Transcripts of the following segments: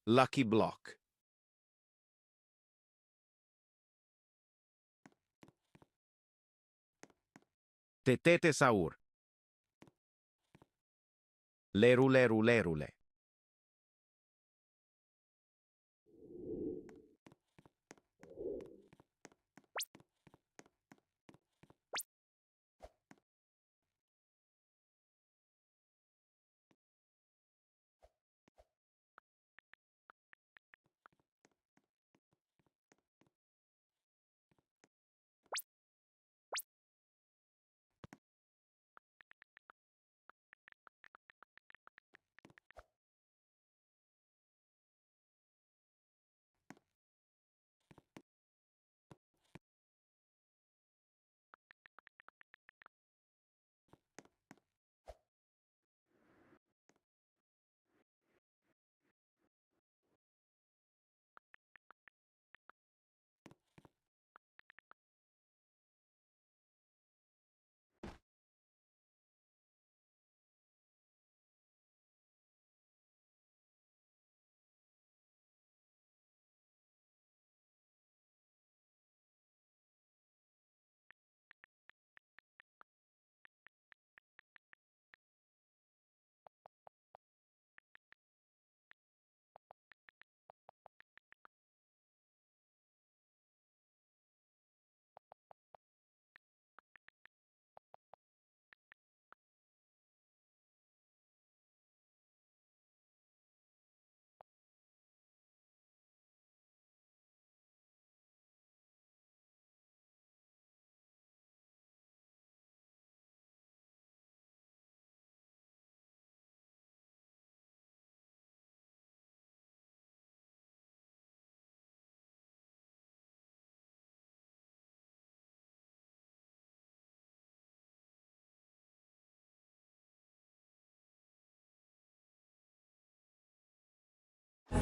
Lucky block. Tetete saur. Leru lerule.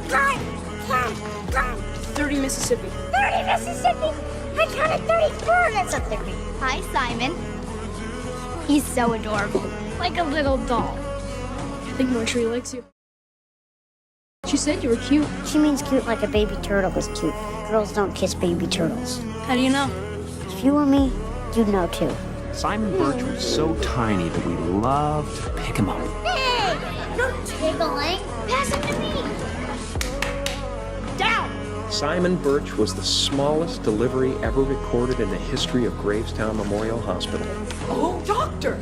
Run! 30 Mississippi. 30 Mississippi! I counted 34, that's a 30. Hi, Simon. He's so adorable, like a little doll. I think Marjorie likes you. She said you were cute. She means cute like a baby turtle is cute. Girls don't kiss baby turtles. How do you know? If you were me, you'd know too. Simon Birch was so tiny that we loved to pick him up. Hey! No tickling! Pass him to me! Down! Simon Birch was the smallest delivery ever recorded in the history of Gravestown Memorial Hospital. Oh, doctor!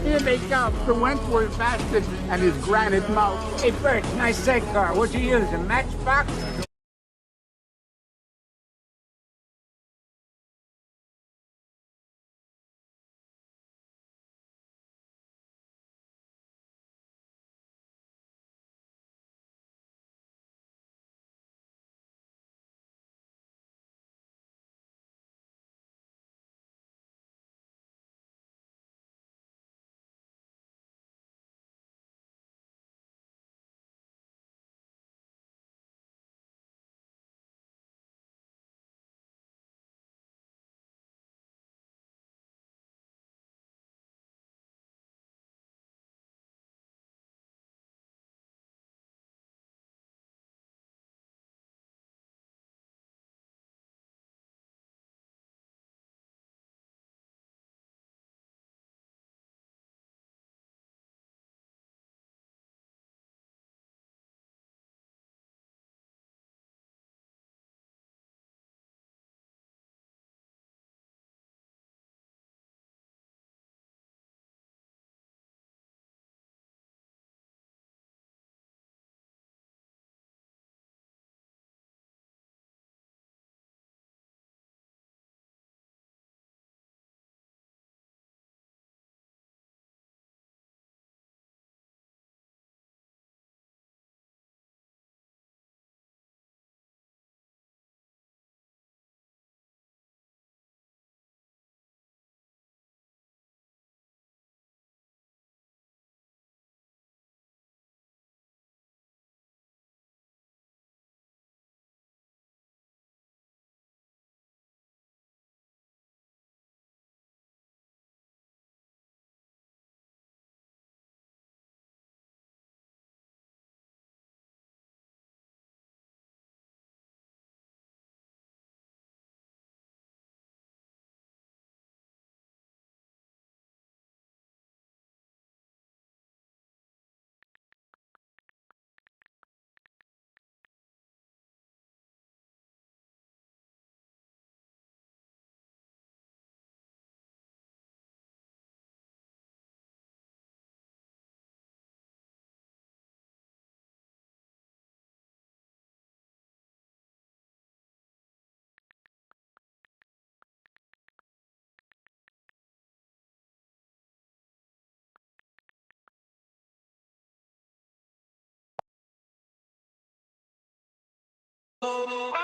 Here they come, the Wentworth bastard and his granite mouth. Hey, Bert, nice sidecar. What you use, a matchbox?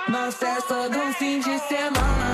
Na festa do fim de semana.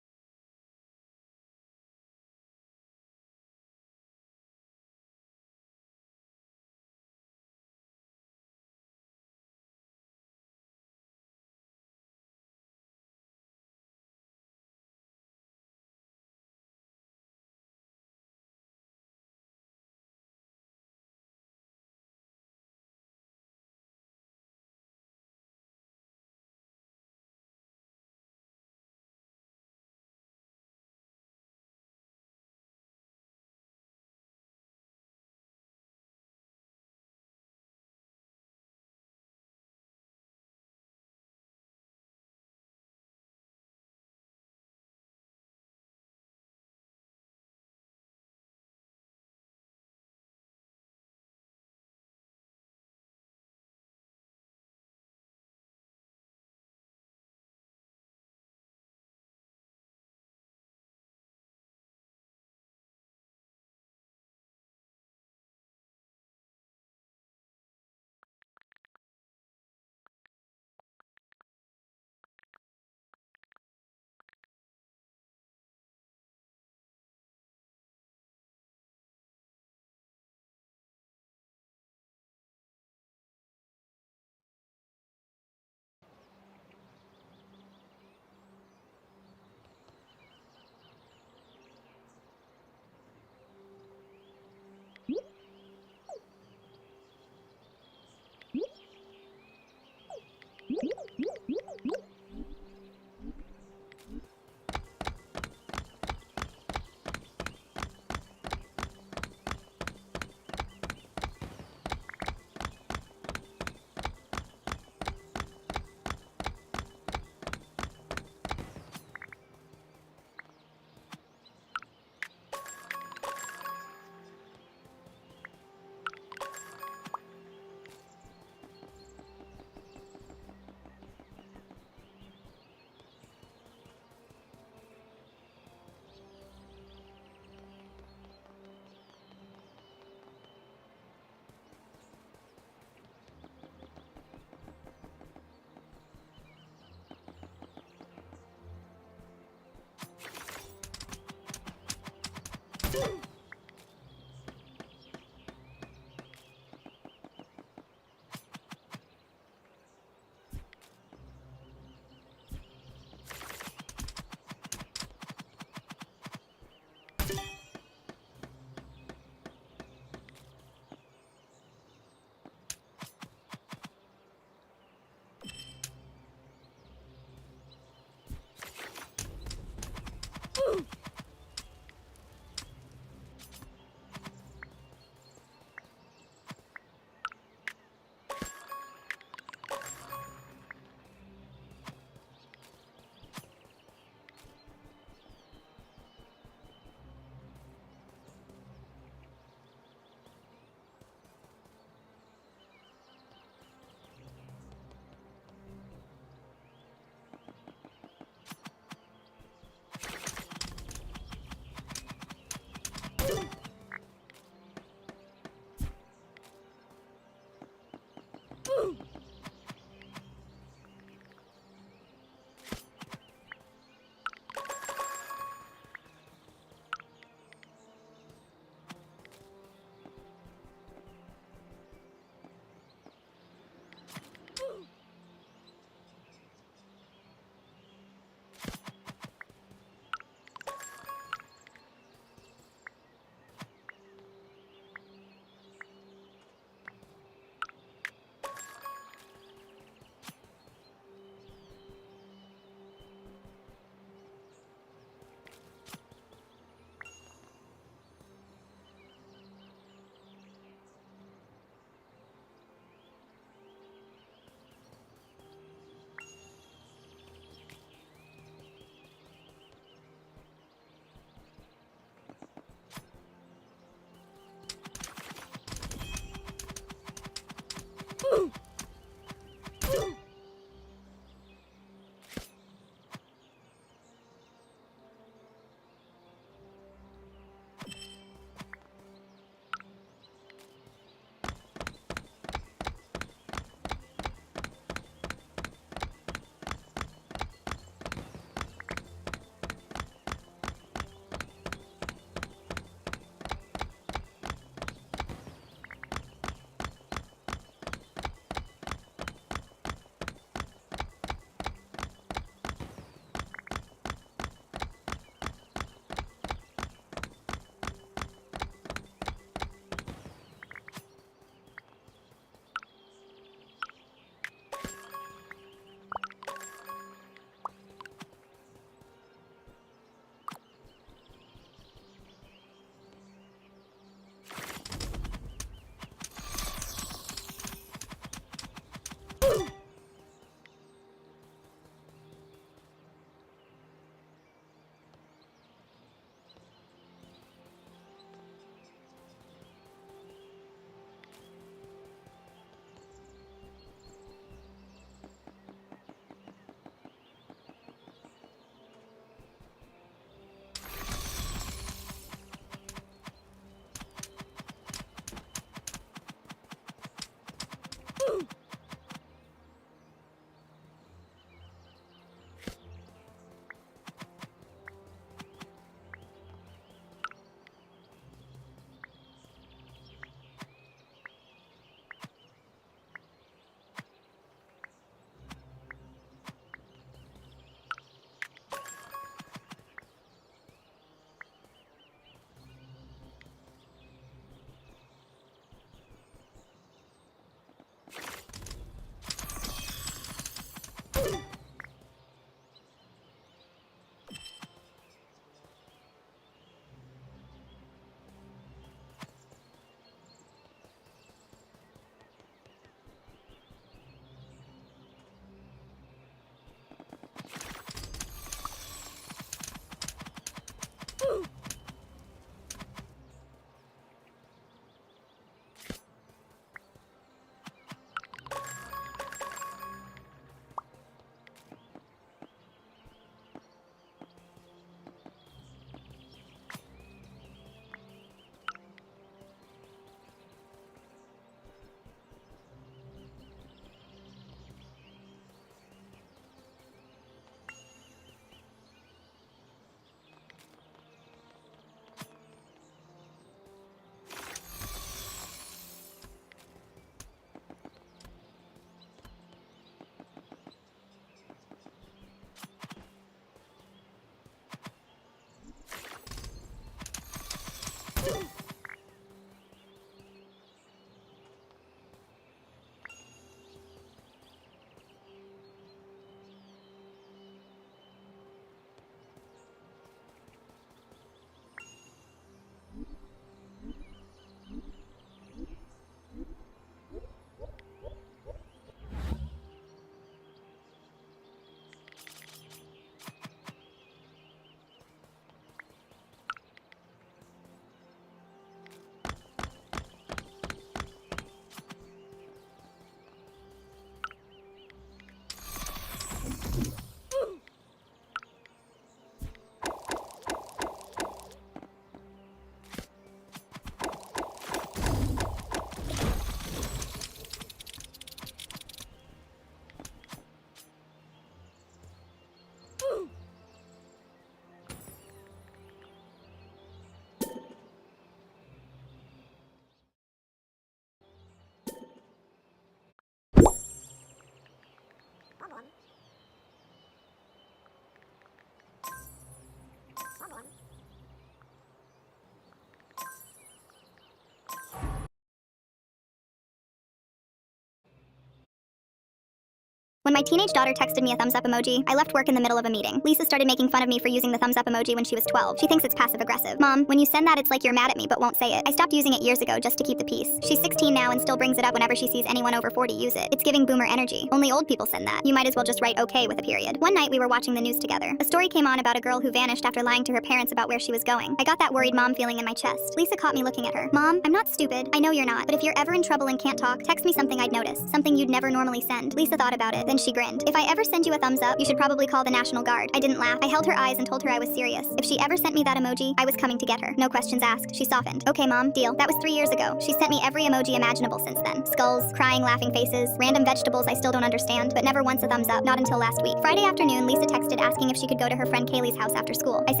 When my teenage daughter texted me a thumbs up emoji, I left work in the middle of a meeting. Lisa started making fun of me for using the thumbs up emoji when she was 12. She thinks it's passive aggressive. Mom, when you send that, it's like you're mad at me but won't say it. I stopped using it years ago just to keep the peace. She's 16 now and still brings it up whenever she sees anyone over 40 use it. It's giving boomer energy. Only old people send that. You might as well just write okay with a period. One night we were watching the news together. A story came on about a girl who vanished after lying to her parents about where she was going. I got that worried mom feeling in my chest. Lisa caught me looking at her. Mom, I'm not stupid. I know you're not. But if you're ever in trouble and can't talk, text me something I'd notice. Something you'd never normally send. Lisa thought about it. Then she grinned. If I ever send you a thumbs up, you should probably call the National Guard. I didn't laugh. I held her eyes and told her I was serious. If she ever sent me that emoji, I was coming to get her. No questions asked. She softened. Okay, Mom, deal. That was 3 years ago. She sent me every emoji imaginable since then. Skulls, crying, laughing faces, random vegetables I still don't understand, but never once a thumbs up. Not until last week. Friday afternoon, Lisa texted asking if she could go to her friend Kaylee's house after school. I said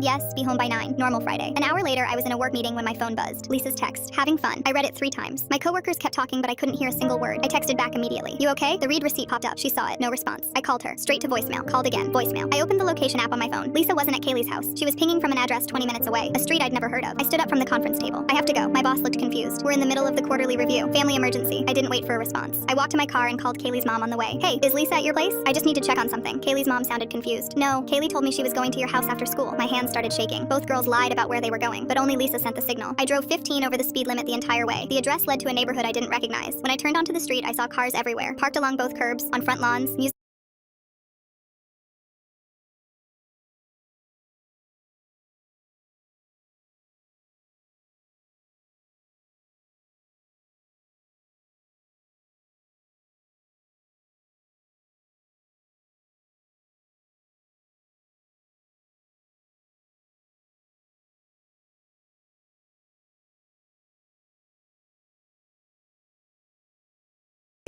yes, be home by 9. Normal Friday. An hour later, I was in a work meeting when my phone buzzed. Lisa's text. Having fun. I read it 3 times. My coworkers kept talking, but I couldn't hear a single word. I texted back immediately. You okay? The read receipt popped up. She saw it. No response. I called her. Straight to voicemail. Called again. Voicemail. I opened the location app on my phone. Lisa wasn't at Kaylee's house. She was pinging from an address 20 minutes away. A street I'd never heard of. I stood up from the conference table. I have to go. My boss looked confused. We're in the middle of the quarterly review. Family emergency. I didn't wait for a response. I walked to my car and called Kaylee's mom on the way. Hey, is Lisa at your place? I just need to check on something. Kaylee's mom sounded confused. No, Kaylee told me she was going to your house after school. My hands started shaking. Both girls lied about where they were going, but only Lisa sent the signal. I drove 15 over the speed limit the entire way. The address led to a neighborhood I didn't recognize. When I turned onto the street, I saw cars everywhere, parked along both curbs, on front lawns, music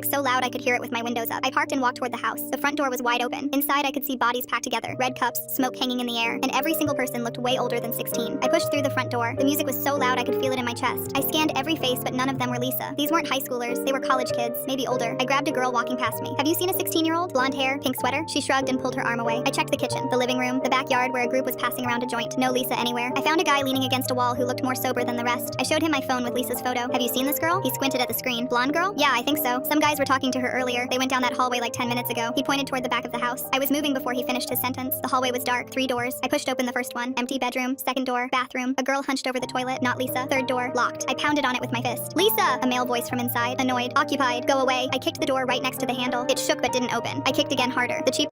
so loud I could hear it with my windows up. I parked and walked toward the house. The front door was wide open. Inside, I could see bodies packed together, red cups, smoke hanging in the air, and every single person looked way older than 16. I pushed through the front door. The music was so loud I could feel it in my chest. I scanned every face, but none of them were Lisa. These weren't high schoolers. They were college kids, maybe older. I grabbed a girl walking past me. Have you seen a 16-year-old? Blonde hair, pink sweater? She shrugged and pulled her arm away. I checked the kitchen, the living room, the backyard where a group was passing around a joint. No Lisa anywhere. I found a guy leaning against a wall who looked more sober than the rest. I showed him my phone with Lisa's photo. Have you seen this girl? He squinted at the screen. Blonde girl? Yeah, I think so. Some guys were talking to her earlier. They went down that hallway like 10 minutes ago. He pointed toward the back of the house. I was moving before he finished his sentence. The hallway was dark, 3 doors. I pushed open the first one. Empty bedroom. Second door, bathroom. A girl hunched over the toilet, not Lisa. Third door, locked. I pounded on it with my fist. Lisa! A male voice from inside. Annoyed. Occupied. Go away. I kicked the door right next to the handle. It shook but didn't open. I kicked again harder. The cheap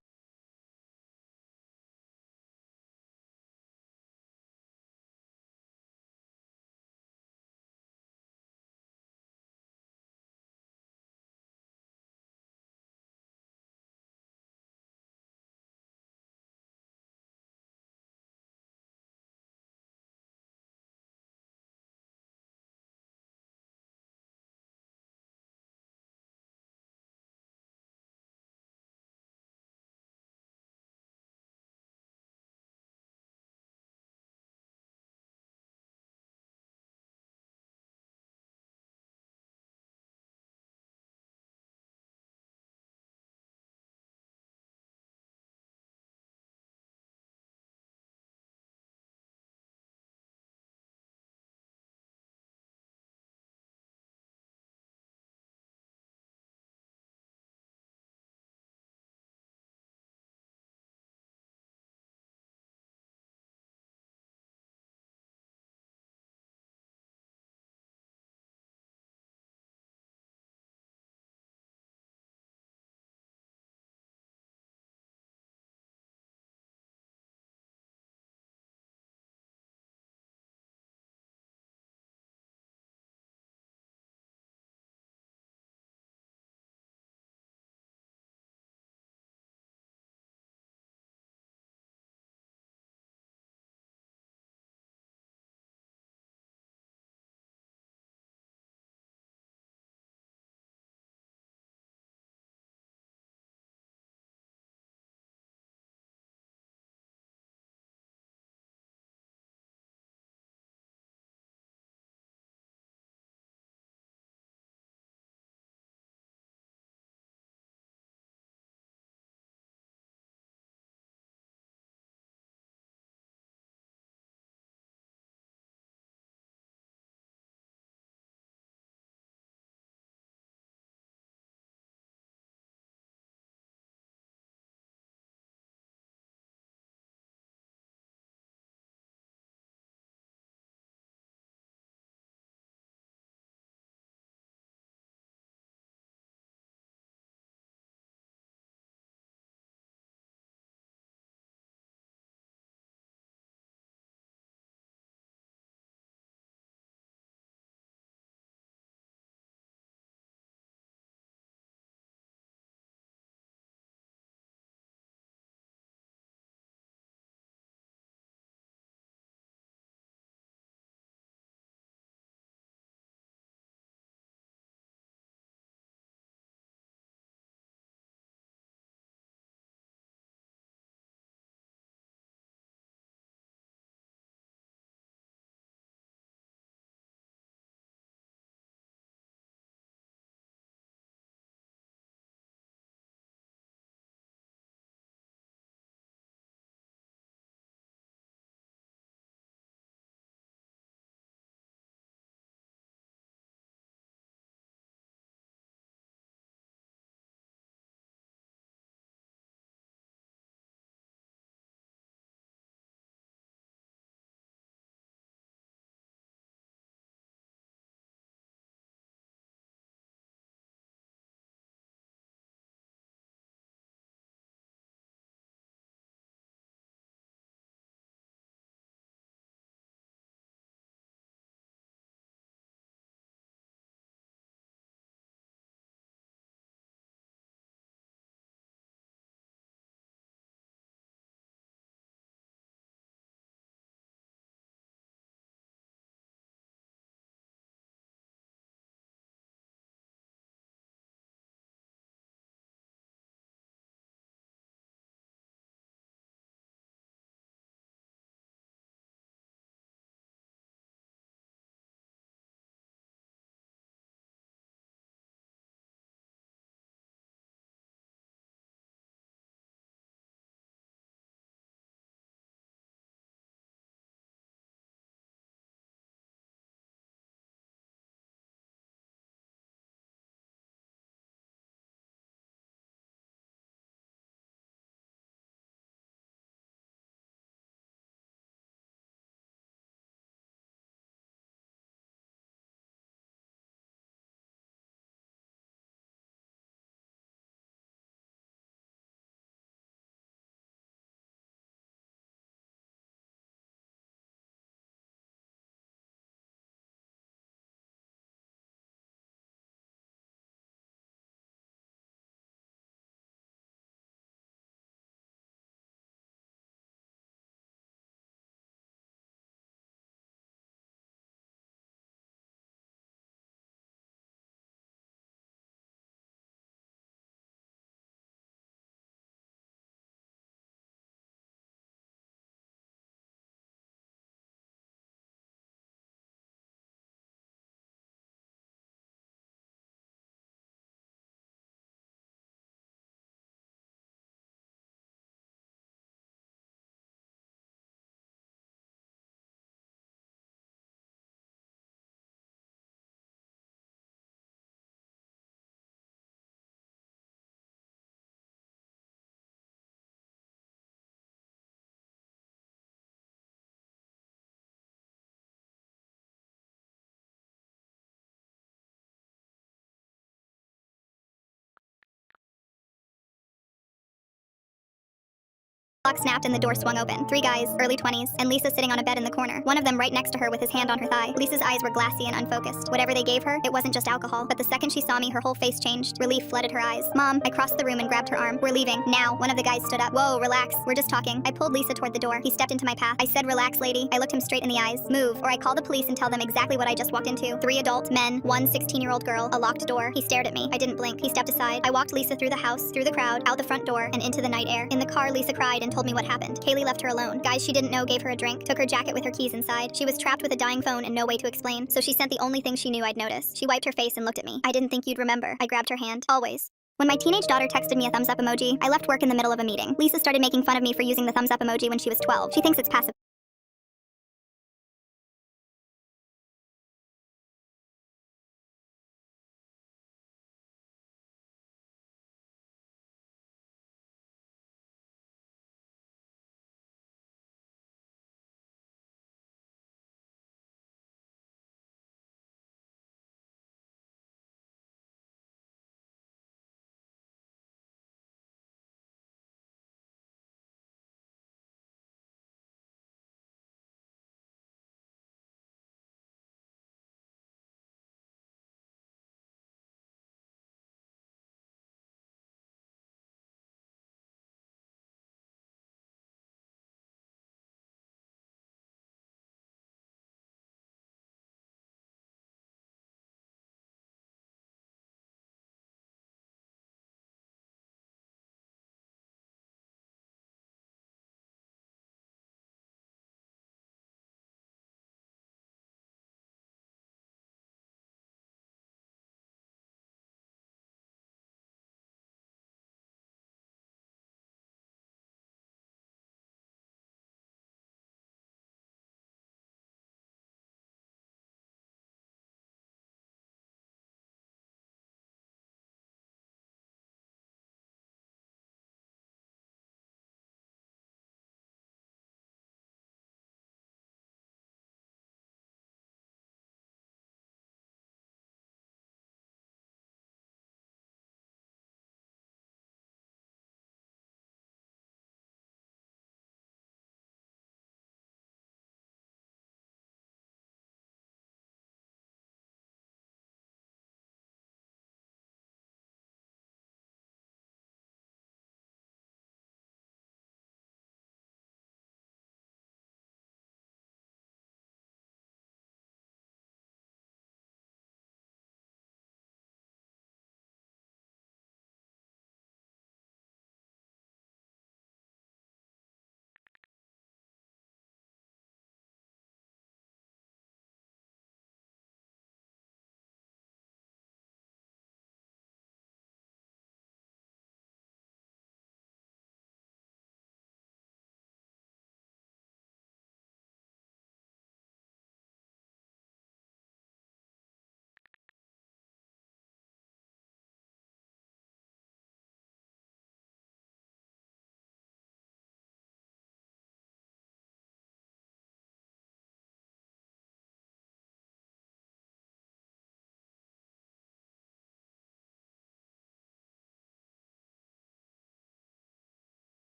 Lock snapped and the door swung open. 3 guys, early 20s, and Lisa sitting on a bed in the corner. One of them right next to her with his hand on her thigh. Lisa's eyes were glassy and unfocused. Whatever they gave her, it wasn't just alcohol. But the second she saw me, her whole face changed. Relief flooded her eyes. Mom, I crossed the room and grabbed her arm. We're leaving. Now. One of the guys stood up. Whoa, relax. We're just talking. I pulled Lisa toward the door. He stepped into my path. I said, relax, lady. I looked him straight in the eyes. Move, or I call the police and tell them exactly what I just walked into. 3 adult men, 1 16-year-old girl, a locked door. He stared at me. I didn't blink. He stepped aside. I walked Lisa through the house, through the crowd, out the front door, and into the night air. In the car, Lisa cried and told me what happened. Kaylee left her alone. Guys she didn't know gave her a drink, took her jacket with her keys inside. She was trapped with a dying phone and no way to explain, so she sent the only thing she knew I'd notice. She wiped her face and looked at me. I didn't think you'd remember. I grabbed her hand. Always. When my teenage daughter texted me a thumbs up emoji, I left work in the middle of a meeting. Lisa started making fun of me for using the thumbs up emoji when she was 12. She thinks it's passive.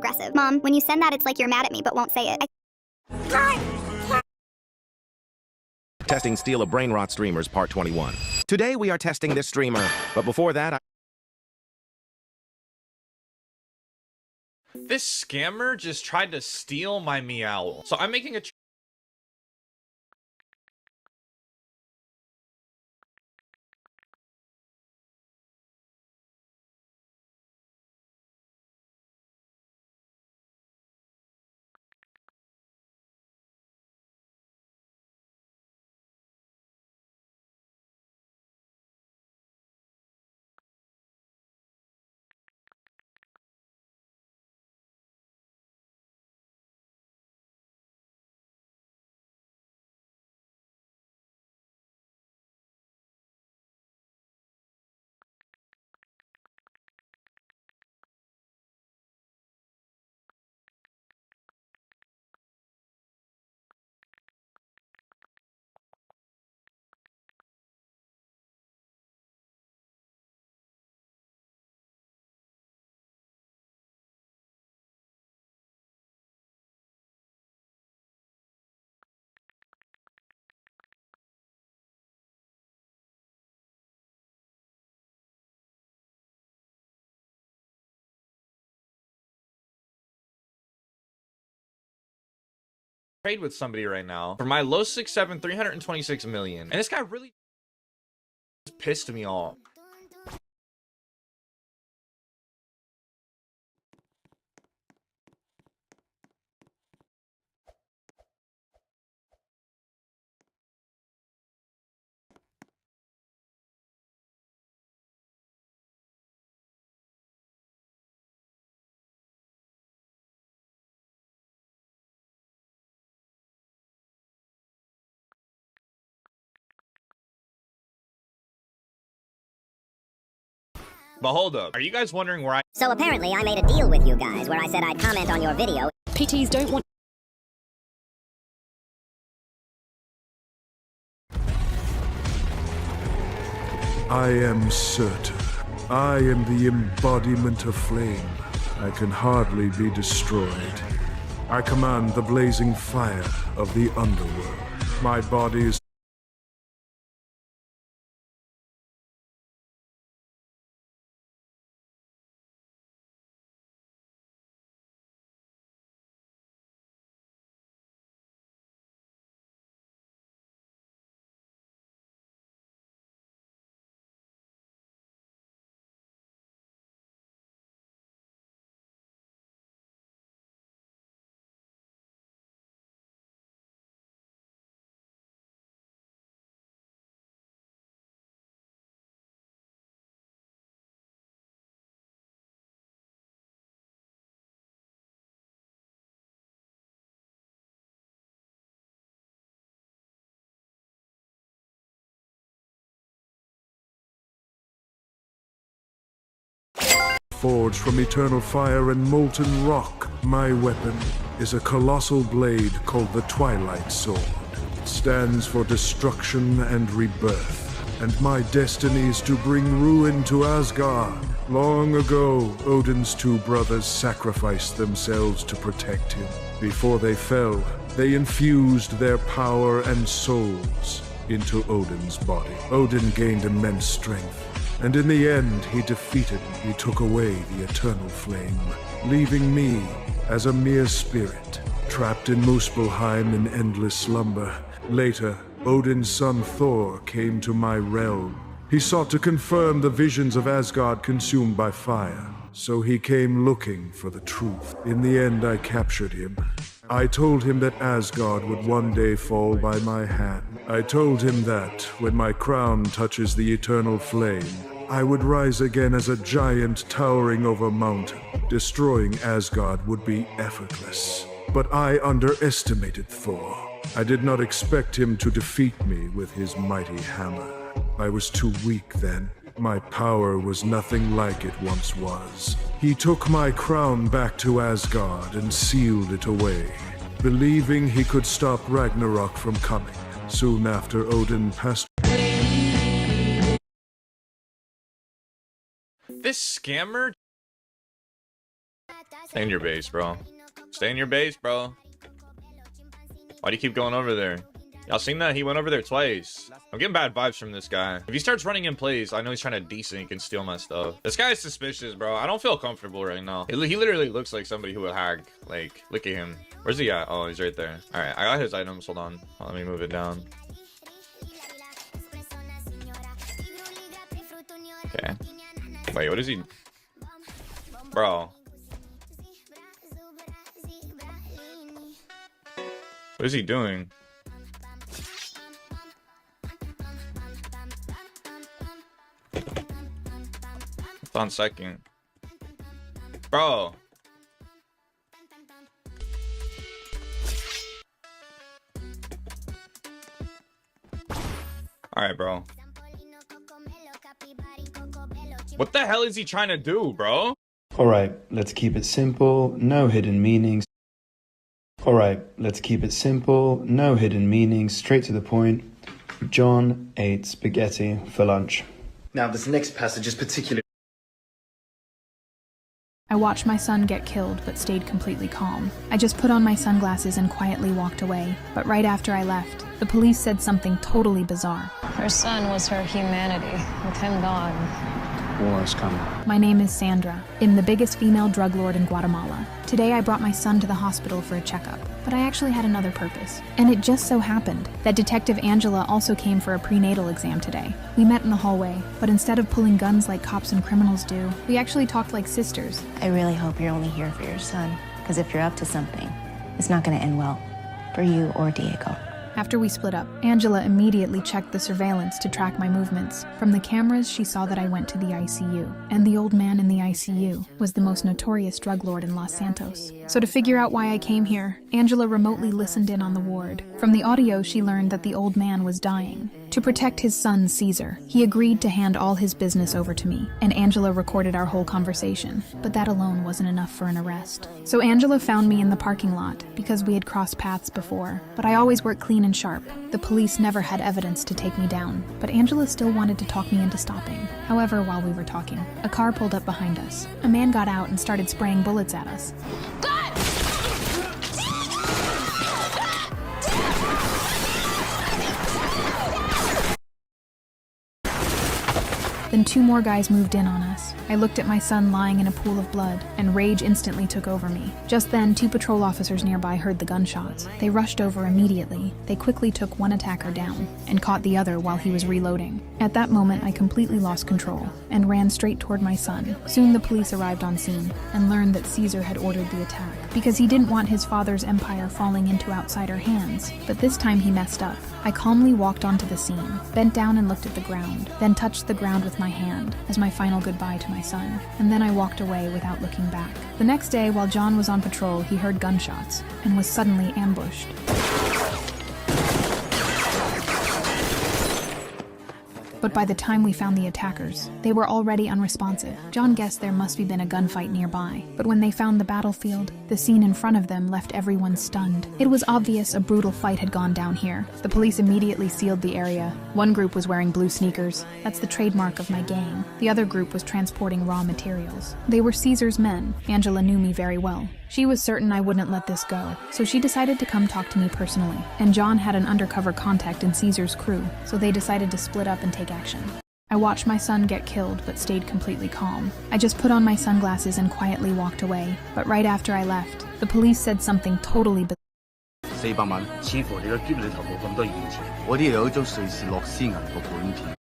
Aggressive. Mom, when you send that, it's like you're mad at me but won't say it. Testing Steal a Brain Rot Streamers Part 21. Today we are testing this streamer, but before that, This scammer just tried to steal my meow. So I'm making a trade with somebody right now for my low 6'7", 326 million. And this guy really pissed me off. But hold up, are you guys wondering where So apparently I made a deal with you guys where I said I'd comment on your video. PTs don't want. I am certain. I am the embodiment of flame. I can hardly be destroyed. I command the blazing fire of the underworld. My body is forged from eternal fire and molten rock. My weapon is a colossal blade called the Twilight Sword. It stands for destruction and rebirth, and my destiny is to bring ruin to Asgard. Long ago, Odin's two brothers sacrificed themselves to protect him. Before they fell, they infused their power and souls into Odin's body. Odin gained immense strength, and in the end, he defeated me. He took away the eternal flame, leaving me as a mere spirit, trapped in Muspelheim in endless slumber. Later, Odin's son Thor came to my realm. He sought to confirm the visions of Asgard consumed by fire, so he came looking for the truth. In the end, I captured him. I told him that Asgard would one day fall by my hand. I told him that, when my crown touches the eternal flame, I would rise again as a giant towering over a mountain. Destroying Asgard would be effortless. But I underestimated Thor. I did not expect him to defeat me with his mighty hammer. I was too weak then. My power was nothing like it once was. He took my crown back to Asgard and sealed it away, believing he could stop Ragnarok from coming. Soon after Odin passed. This scammer? Stay in your base, bro. Stay in your base, bro. Why do you keep going over there? Y'all seen that? He went over there twice. I'm getting bad vibes from this guy. If he starts running in plays, I know he's trying to desync and steal my stuff. This guy is suspicious, bro. I don't feel comfortable right now. He literally looks like somebody who would hack. Like, look at him. Where's he at? Oh, he's right there. All right, I got his items. Hold on. Let me move it down. Okay. Wait, what is he? Bro. What is he doing? Hold on a second. Bro. Alright, bro. What the hell is he trying to do, bro? Alright, let's keep it simple, no hidden meanings. Alright, let's keep it simple, no hidden meanings, straight to the point. John ate spaghetti for lunch. Now, this next passage is particularly... I watched my son get killed, but stayed completely calm. I just put on my sunglasses and quietly walked away. But right after I left, the police said something totally bizarre. Her son was her humanity. With him gone, war is coming. My name is Sandra. I'm the biggest female drug lord in Guatemala. Today I brought my son to the hospital for a checkup, but I actually had another purpose. And it just so happened that Detective Angela also came for a prenatal exam today. We met in the hallway, but instead of pulling guns like cops and criminals do, we actually talked like sisters. I really hope you're only here for your son, because if you're up to something, it's not going to end well for you or Diego. After we split up, Angela immediately checked the surveillance to track my movements. From the cameras, she saw that I went to the ICU, and the old man in the ICU was the most notorious drug lord in Los Santos. So to figure out why I came here, Angela remotely listened in on the ward. From the audio, she learned that the old man was dying. To protect his son, Caesar, he agreed to hand all his business over to me, and Angela recorded our whole conversation, but that alone wasn't enough for an arrest. So Angela found me in the parking lot, because we had crossed paths before, but I always work clean and sharp. The police never had evidence to take me down, but Angela still wanted to talk me into stopping. However, while we were talking, a car pulled up behind us. A man got out and started spraying bullets at us. Then two more guys moved in on us. I looked at my son lying in a pool of blood, and rage instantly took over me. Just then, two patrol officers nearby heard the gunshots. They rushed over immediately. They quickly took one attacker down, and caught the other while he was reloading. At that moment, I completely lost control, and ran straight toward my son. Soon the police arrived on scene, and learned that Caesar had ordered the attack, because he didn't want his father's empire falling into outsider hands. But this time he messed up. I calmly walked onto the scene, bent down and looked at the ground, then touched the ground with my hand as my final goodbye to my son, and then I walked away without looking back. The next day, while John was on patrol, he heard gunshots and was suddenly ambushed. But by the time we found the attackers, they were already unresponsive. John guessed there must have been a gunfight nearby, but when they found the battlefield, the scene in front of them left everyone stunned. It was obvious a brutal fight had gone down here. The police immediately sealed the area. One group was wearing blue sneakers. That's the trademark of my gang. The other group was transporting raw materials. They were Caesar's men. Angela knew me very well. She was certain I wouldn't let this go, so she decided to come talk to me personally. And John had an undercover contact in Caesar's crew, so they decided to split up and take action. I watched my son get killed, but stayed completely calm. I just put on my sunglasses and quietly walked away. But right after I left, the police said something totally bizarre.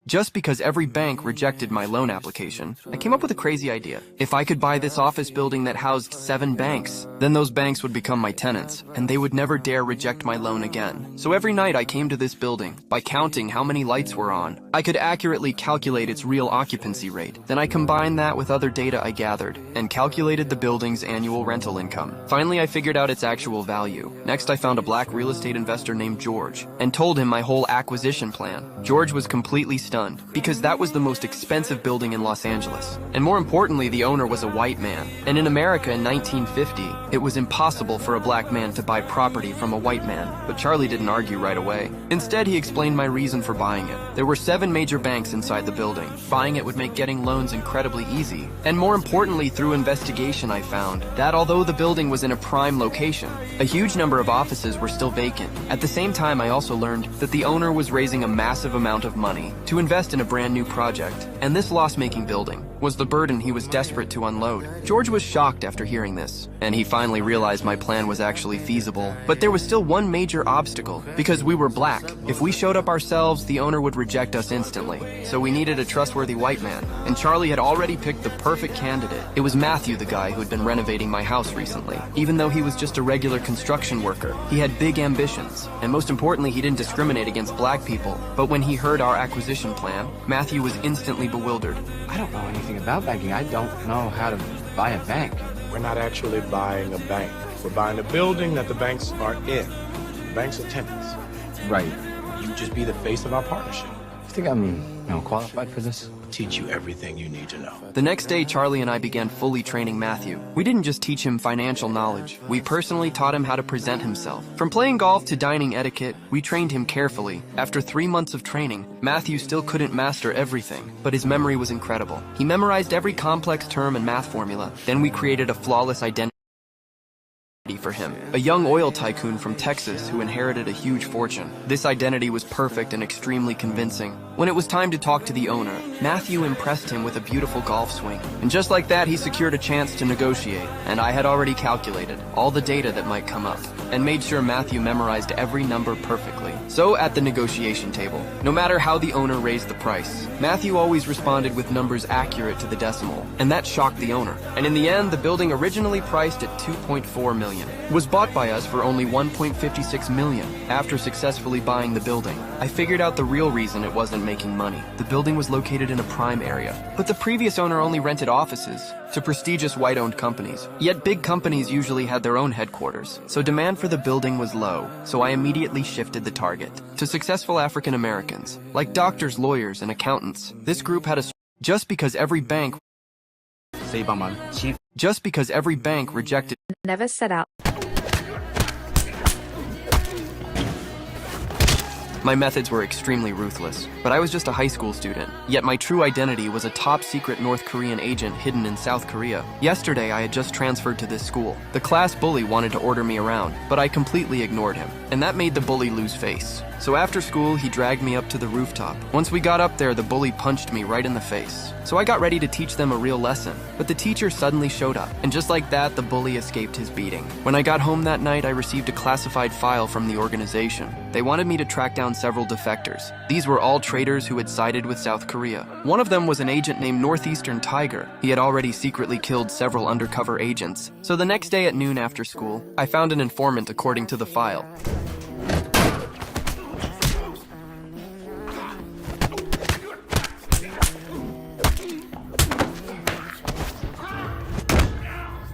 Just because every bank rejected my loan application, I came up with a crazy idea. If I could buy this office building that housed 7 banks, then those banks would become my tenants, and they would never dare reject my loan again. So every night I came to this building. By counting how many lights were on, I could accurately calculate its real occupancy rate. Then I combined that with other data I gathered, and calculated the building's annual rental income. Finally, I figured out its actual value. Next, I found a black real estate investor named George, and told him my whole acquisition plan. George was completely stunned, because that was the most expensive building in Los Angeles. And more importantly, the owner was a white man. And in America in 1950, it was impossible for a black man to buy property from a white man. But Charlie didn't argue right away. Instead, he explained my reason for buying it. There were 7 major banks inside the building. Buying it would make getting loans incredibly easy. And more importantly, through investigation, I found that although the building was in a prime location, a huge number of offices were still vacant. At the same time, I also learned that the owner was raising a massive amount of money to invest in a brand new project, and this loss-making building was the burden he was desperate to unload. George was shocked after hearing this, and he finally realized my plan was actually feasible. But there was still one major obstacle, because we were black. If we showed up ourselves, the owner would reject us instantly. So we needed a trustworthy white man, and Charlie had already picked the perfect candidate. It was Matthew, the guy who had been renovating my house recently. Even though he was just a regular construction worker, he had big ambitions, and most importantly, he didn't discriminate against black people. But when he heard our acquisition plan, Matthew was instantly bewildered. I don't know anything about banking. I don't know how to buy a bank. We're not actually buying a bank. We're buying a building that the banks are in. Banks are tenants. Right. You just be the face of our partnership. You think I'm, qualified for this? Teach you everything you need to know. The next day, Charlie and I began fully training Matthew. We didn't just teach him financial knowledge. We personally taught him how to present himself. From playing golf to dining etiquette, we trained him carefully. After 3 months of training, Matthew still couldn't master everything, but his memory was incredible. He memorized every complex term and math formula. Then we created a flawless identity for him, a young oil tycoon from Texas who inherited a huge fortune. This identity was perfect and extremely convincing. When it was time to talk to the owner, Matthew impressed him with a beautiful golf swing. And just like that, he secured a chance to negotiate, and I had already calculated all the data that might come up, and made sure Matthew memorized every number perfectly. So at the negotiation table, no matter how the owner raised the price, Matthew always responded with numbers accurate to the decimal, and that shocked the owner. And in the end, the building, originally priced at $2.4 million, was bought by us for only $1.56 million. After successfully buying the building, I figured out the real reason it wasn't making money. The building was located in a prime area, but the previous owner only rented offices to prestigious white-owned companies. Yet big companies usually had their own headquarters, so demand for the building was low, so I immediately shifted the target to successful African Americans, like doctors, lawyers, and accountants. This group had a just because every bank rejected. Never set out. My methods were extremely ruthless, but I was just a high school student. Yet my true identity was a top-secret North Korean agent hidden in South Korea. Yesterday, I had just transferred to this school. The class bully wanted to order me around, but I completely ignored him, and that made the bully lose face. So after school, he dragged me up to the rooftop. Once we got up there, the bully punched me right in the face. So I got ready to teach them a real lesson, but the teacher suddenly showed up, and just like that, the bully escaped his beating. When I got home that night, I received a classified file from the organization. They wanted me to track down several defectors. These were all traitors who had sided with South Korea. One of them was an agent named Northeastern Tiger. He had already secretly killed several undercover agents. So the next day at noon after school, I found an informant according to the file.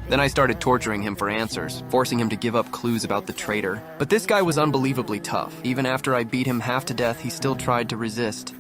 Then I started torturing him for answers, forcing him to give up clues about the traitor. But this guy was unbelievably tough. Even after I beat him half to death, he still tried to resist.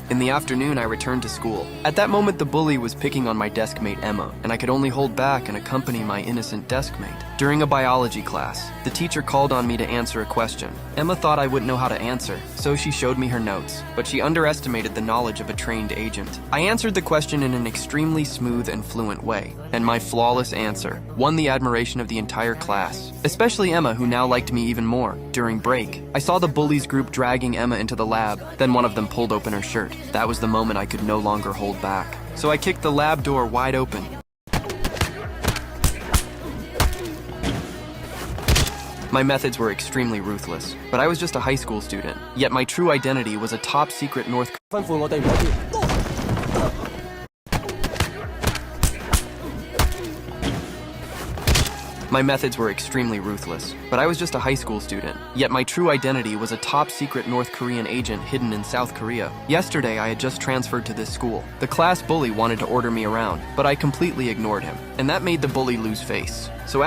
In the afternoon, I returned to school. At that moment, the bully was picking on my deskmate Emma, and I could only hold back and accompany my innocent deskmate. During a biology class, the teacher called on me to answer a question. Emma thought I wouldn't know how to answer, so she showed me her notes, but she underestimated the knowledge of a trained agent. I answered the question in an extremely smooth and fluent way, and my flawless answer won the admiration of the entire class, especially Emma, who now liked me even more. During break, I saw the bullies group dragging Emma into the lab, then one of them pulled open her shirt. That was the moment I could no longer hold back. So I kicked the lab door wide open. My methods were extremely ruthless, but I was just a high school student. Yet my true identity was a top-secret North Korean. My methods were extremely ruthless, but I was just a high school student. Yet my true identity was a top-secret North Korean agent hidden in South Korea. Yesterday, I had just transferred to this school. The class bully wanted to order me around, but I completely ignored him, and that made the bully lose face. So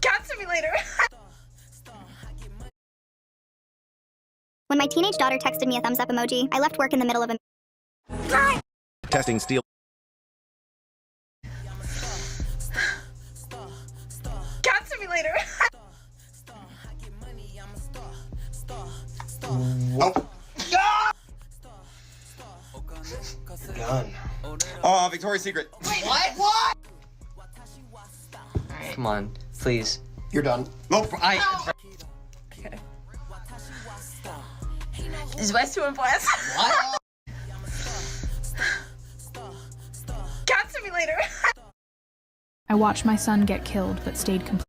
Catch me later. When my teenage daughter texted me a thumbs up emoji, I left work in the middle of a... Testing steel. Catch me later. Oh. Gun. Oh, Victoria's Secret. Wait, what? Alright. Come on, please. You're done. Nope. Okay. Is West 2 and West? What? Catch me later. I watched my son get killed, but stayed completely.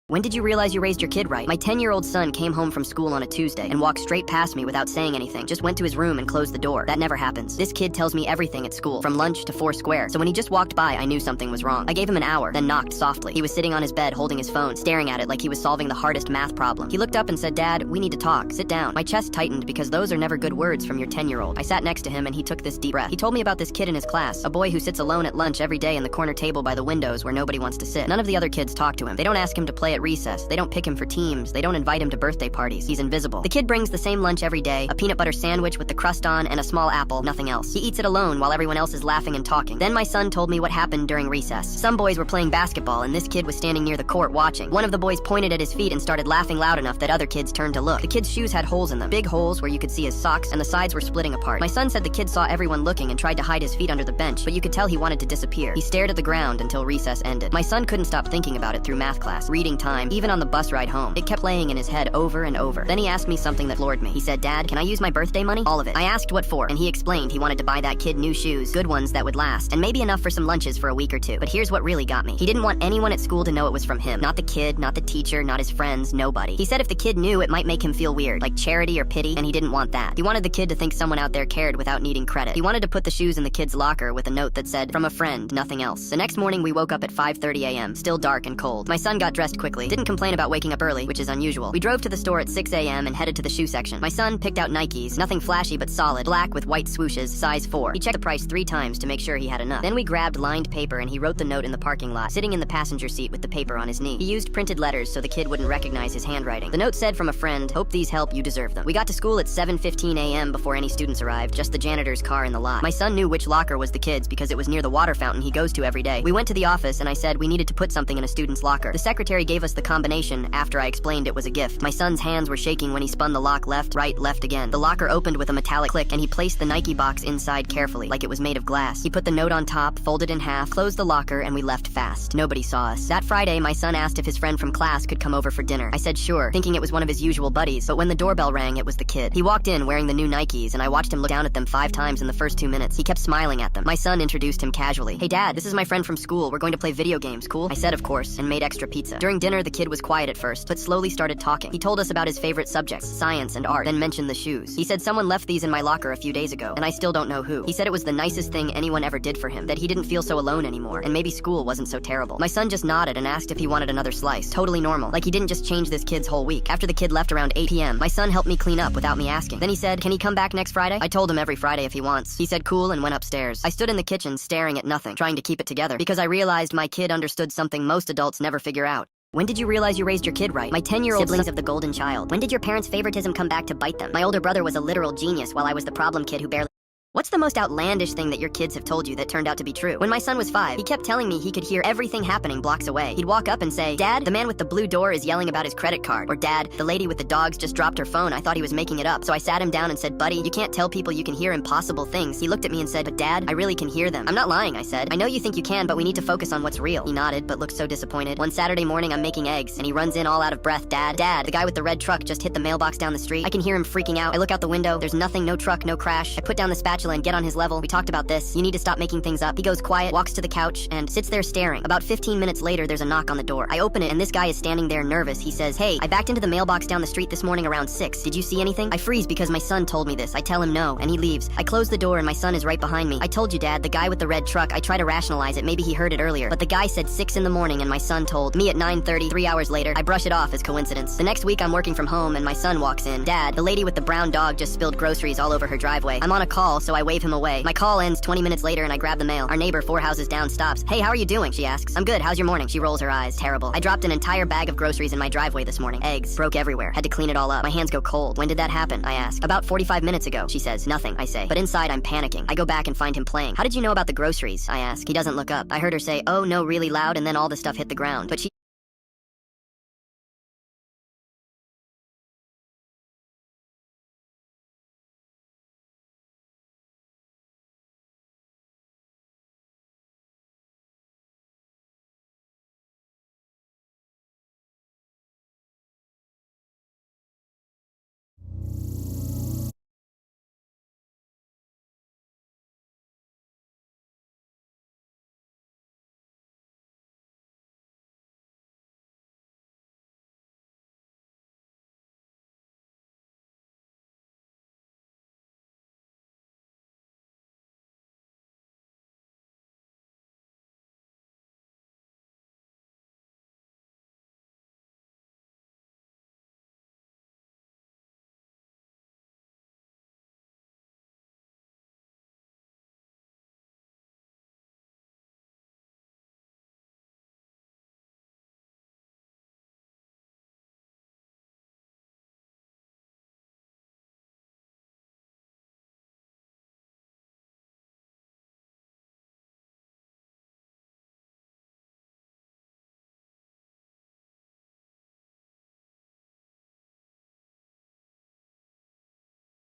When did you realize you raised your kid right? My 10-year-old son came home from school on a Tuesday and walked straight past me without saying anything. Just went to his room and closed the door. That never happens. This kid tells me everything at school, from lunch to Foursquare. So when he just walked by, I knew something was wrong. I gave him an hour, then knocked softly. He was sitting on his bed holding his phone, staring at it like he was solving the hardest math problem. He looked up and said, "Dad, we need to talk. Sit down." My chest tightened because those are never good words from your 10-year-old. I sat next to him and he took this deep breath. He told me about this kid in his class, a boy who sits alone at lunch every day in the corner table by the windows where nobody wants to sit. None of the other kids talk to him. They don't ask him to play at at recess. They don't pick him for teams. They don't invite him to birthday parties. He's invisible. The kid brings the same lunch every day, a peanut butter sandwich with the crust on and a small apple, nothing else. He eats it alone while everyone else is laughing and talking. Then my son told me what happened during recess. Some boys were playing basketball and this kid was standing near the court watching. One of the boys pointed at his feet and started laughing loud enough that other kids turned to look. The kid's shoes had holes in them, big holes where you could see his socks, and the sides were splitting apart. My son said the kid saw everyone looking and tried to hide his feet under the bench, but you could tell he wanted to disappear. He stared at the ground until recess ended. My son couldn't stop thinking about it through math class, reading time, even on the bus ride home. It kept playing in his head over and over. Then he asked me something that floored me. He said, "Dad, can I use my birthday money? All of it." I asked what for, and he explained he wanted to buy that kid new shoes, good ones that would last, and maybe enough for some lunches for a week or two. But here's what really got me. He didn't want anyone at school to know it was from him. Not the kid, not the teacher, not his friends, nobody. He said if the kid knew, it might make him feel weird, like charity or pity, and he didn't want that. He wanted the kid to think someone out there cared without needing credit. He wanted to put the shoes in the kid's locker with a note that said, "From a friend, nothing else." The next morning, we woke up at 5:30 a.m., still dark and cold. My son got dressed quickly, didn't complain about waking up early, which is unusual. We drove to the store at 6 a.m. and headed to the shoe section. My son picked out Nikes, nothing flashy but solid, black with white swooshes, size 4. He checked the price 3 times to make sure he had enough. Then we grabbed lined paper and he wrote the note in the parking lot, sitting in the passenger seat with the paper on his knee. He used printed letters so the kid wouldn't recognize his handwriting. The note said, "From a friend, hope these help, you deserve them." We got to school at 7:15 a.m. before any students arrived, just the janitor's car in the lot. My son knew which locker was the kid's because it was near the water fountain he goes to every day. We went to the office and I said we needed to put something in a student's locker. The secretary gave us the combination after I explained it was a gift. My son's hands were shaking when he spun the lock left, right, left again. The locker opened with a metallic click and he placed the Nike box inside carefully, like it was made of glass. He put the note on top, folded in half, closed the locker, and we left fast. Nobody saw us. That Friday, my son asked if his friend from class could come over for dinner. I said sure, thinking it was one of his usual buddies, but when the doorbell rang, it was the kid. He walked in wearing the new Nikes, and I watched him look down at them 5 times in the first 2 minutes. He kept smiling at them. My son introduced him casually. "Hey Dad, this is my friend from school. We're going to play video games, cool?" I said of course, and made extra pizza. During dinner, the kid was quiet at first, but slowly started talking. He told us about his favorite subjects, science and art, then mentioned the shoes. He said someone left these in my locker a few days ago, and I still don't know who. He said it was the nicest thing anyone ever did for him, that he didn't feel so alone anymore, and maybe school wasn't so terrible. My son just nodded and asked if he wanted another slice. Totally normal, like he didn't just change this kid's whole week. After the kid left around 8 p.m., my son helped me clean up without me asking. Then he said, "Can he come back next Friday?" I told him every Friday if he wants. He said cool and went upstairs. I stood in the kitchen staring at nothing, trying to keep it together, because I realized my kid understood something most adults never figure out. When did you realize you raised your kid right? My 10-year-old Siblings of the golden child. When did your parents' favoritism come back to bite them? My older brother was a literal genius while I was the problem kid who barely... What's the most outlandish thing that your kids have told you that turned out to be true? When my son was 5, he kept telling me he could hear everything happening blocks away. He'd walk up and say, "Dad, the man with the blue door is yelling about his credit card." Or, "Dad, the lady with the dogs just dropped her phone. I thought he was making it up." So I sat him down and said, "Buddy, you can't tell people you can hear impossible things." He looked at me and said, "But Dad, I really can hear them." "I'm not lying," I said. "I know you think you can, but we need to focus on what's real." He nodded, but looked so disappointed. One Saturday morning, I'm making eggs, and he runs in all out of breath. Dad, the guy with the red truck just hit the mailbox down the street." I can hear him freaking out. I look out the window. There's nothing, no truck, no crash. I put down the spatula and get on his level. We talked about this. You need to stop making things up. He goes quiet, walks to the couch, and sits there staring. About 15 minutes later, there's a knock on the door. I open it, and this guy is standing there nervous. He says, "Hey, I backed into the mailbox down the street this morning around 6. Did you see anything?" I freeze because my son told me this. I tell him no, and he leaves. I close the door, and my son is right behind me. "I told you, Dad, the guy with the red truck." I try to rationalize it. Maybe he heard it earlier. But the guy said 6 in the morning, and my son told me at 9:30. 3 hours later, I brush it off as coincidence. The next week, I'm working from home, and my son walks in. "Dad, the lady with the brown dog just spilled groceries all over her driveway." I'm on a call, so I wave him away. My call ends 20 minutes later, and I grab the mail. Our neighbor 4 houses down stops. "Hey, how are you doing?" she asks. "I'm good. How's your morning?" She rolls her eyes. "Terrible. I dropped an entire bag of groceries in my driveway this morning. Eggs. Broke everywhere. Had to clean it all up. My hands go cold." "When did that happen?" I ask. "About 45 minutes ago." She says. "Nothing," I say. But inside, I'm panicking. I go back and find him playing. "How did you know about the groceries?" I ask. He doesn't look up. I heard her say, "Oh no," really loud, and then all the stuff hit the ground. But she